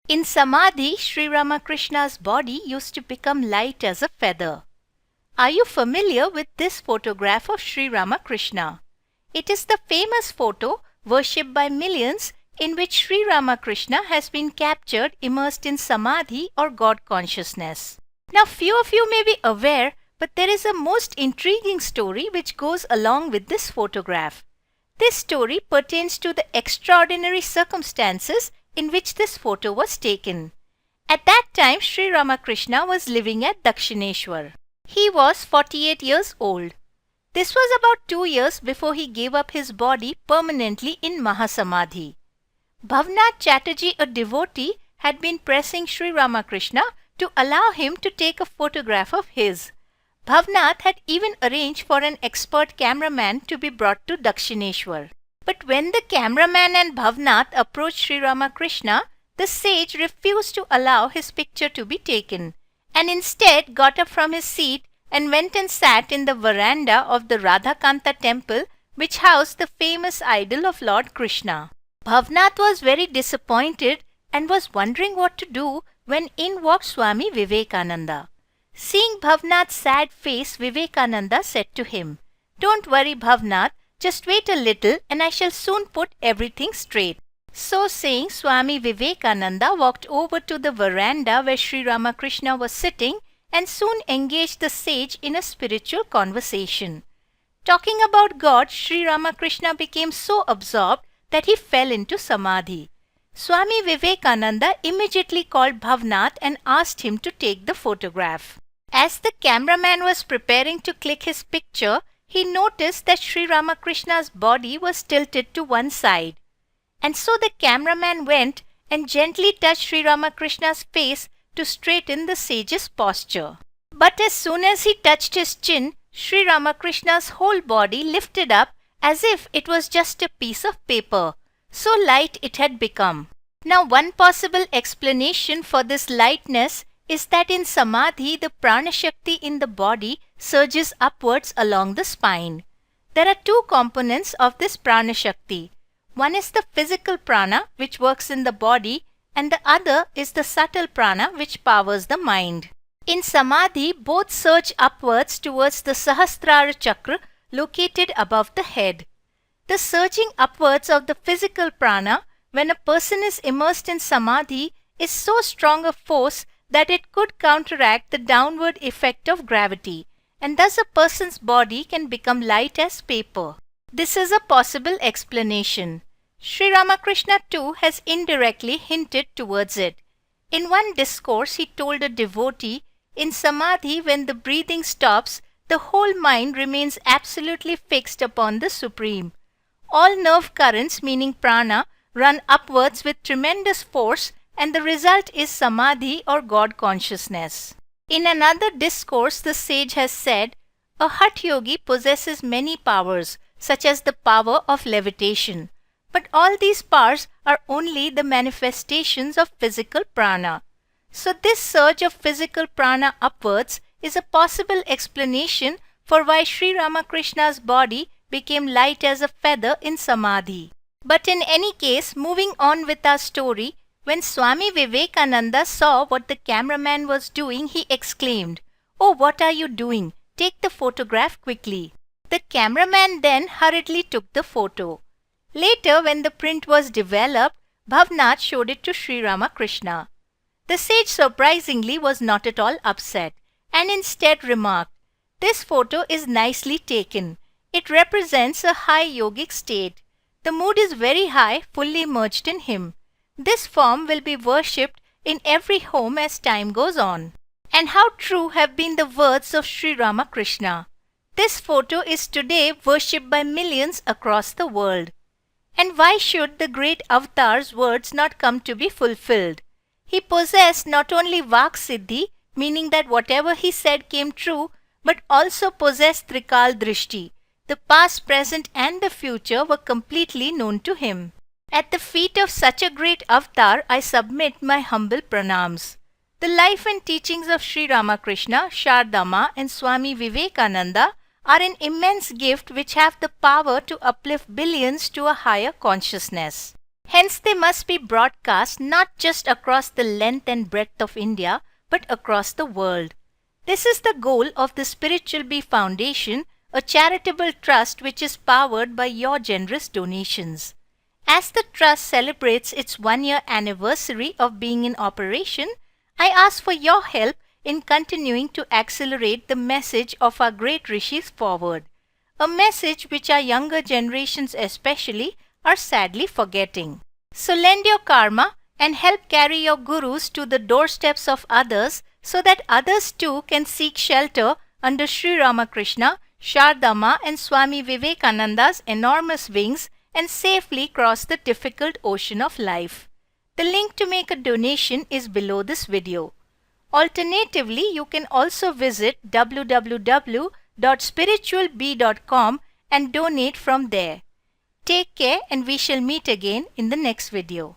In Samadhi, Sri Ramakrishna's body used to become light as a feather. Are you familiar with this photograph of Sri Ramakrishna? It is the famous photo worshipped by millions in which Sri Ramakrishna has been captured immersed in Samadhi or God consciousness. Now few of you may be aware, but there is a most intriguing story which goes along with this photograph. This story pertains to the extraordinary circumstances in which this photo was taken. At that time, Sri Ramakrishna was living at Dakshineshwar. He was 48 years old. This was about 2 years before he gave up his body permanently in Mahasamadhi. Bhavnath Chatterjee, a devotee, had been pressing Sri Ramakrishna to allow him to take a photograph of his. Bhavnath had even arranged for an expert cameraman to be brought to Dakshineshwar. But when the cameraman and Bhavnath approached Sri Ramakrishna, the sage refused to allow his picture to be taken, and instead got up from his seat and went and sat in the veranda of the Radhakanta temple, which housed the famous idol of Lord Krishna. Bhavnath was very disappointed and was wondering what to do when in walked Swami Vivekananda. Seeing Bhavnath's sad face, Vivekananda said to him, "Don't worry, Bhavnath, just wait a little and I shall soon put everything straight." So saying, Swami Vivekananda walked over to the veranda where Sri Ramakrishna was sitting and soon engaged the sage in a spiritual conversation. Talking about God, Sri Ramakrishna became so absorbed that he fell into Samadhi. Swami Vivekananda immediately called Bhavnath and asked him to take the photograph. As the cameraman was preparing to click his picture, he noticed that Sri Ramakrishna's body was tilted to one side. And so the cameraman went and gently touched Sri Ramakrishna's face to straighten the sage's posture. But as soon as he touched his chin, Sri Ramakrishna's whole body lifted up as if it was just a piece of paper. So light it had become. Now one possible explanation for this lightness is that in Samadhi the prana shakti in the body surges upwards along the spine. There are two components of this prana shakti. One is the physical prana which works in the body, and the other is the subtle prana which powers the mind. In Samadhi, both surge upwards towards the Sahasrara chakra located above the head. The surging upwards of the physical prana when a person is immersed in Samadhi is so strong a force that it could counteract the downward effect of gravity, and thus a person's body can become light as paper. This is a possible explanation. Sri Ramakrishna too has indirectly hinted towards it. In one discourse he told a devotee, in Samadhi when the breathing stops, the whole mind remains absolutely fixed upon the Supreme. All nerve currents, meaning prana, run upwards with tremendous force, and the result is Samadhi or God consciousness. In another discourse the sage has said, a Hatha yogi possesses many powers, such as the power of levitation. But all these powers are only the manifestations of physical prana. So this surge of physical prana upwards is a possible explanation for why Sri Ramakrishna's body became light as a feather in Samadhi. But in any case, moving on with our story, when Swami Vivekananda saw what the cameraman was doing, he exclaimed, "Oh, what are you doing? Take the photograph quickly." The cameraman then hurriedly took the photo. Later, when the print was developed, Bhavnath showed it to Sri Ramakrishna. The sage surprisingly was not at all upset and instead remarked, "This photo is nicely taken. It represents a high yogic state. The mood is very high, fully merged in him. This form will be worshipped in every home as time goes on." And how true have been the words of Sri Ramakrishna. This photo is today worshipped by millions across the world. And why should the great avatar's words not come to be fulfilled? He possessed not only Vak Siddhi, meaning that whatever he said came true, but also possessed Trikal Drishti. The past, present and the future were completely known to him. At the feet of such a great avatar, I submit my humble pranams. The life and teachings of Sri Ramakrishna, Shardama and Swami Vivekananda are an immense gift which have the power to uplift billions to a higher consciousness. Hence, they must be broadcast not just across the length and breadth of India, but across the world. This is the goal of the Spiritual Bee Foundation, a charitable trust which is powered by your generous donations. As the trust celebrates its 1-year anniversary of being in operation, I ask for your help in continuing to accelerate the message of our great rishis forward, a message which our younger generations especially are sadly forgetting. So lend your karma and help carry your gurus to the doorsteps of others so that others too can seek shelter under Sri Ramakrishna, Shardama and Swami Vivekananda's enormous wings and safely cross the difficult ocean of life. The link to make a donation is below this video. Alternatively, you can also visit www.spiritualbee.com and donate from there. Take care and we shall meet again in the next video.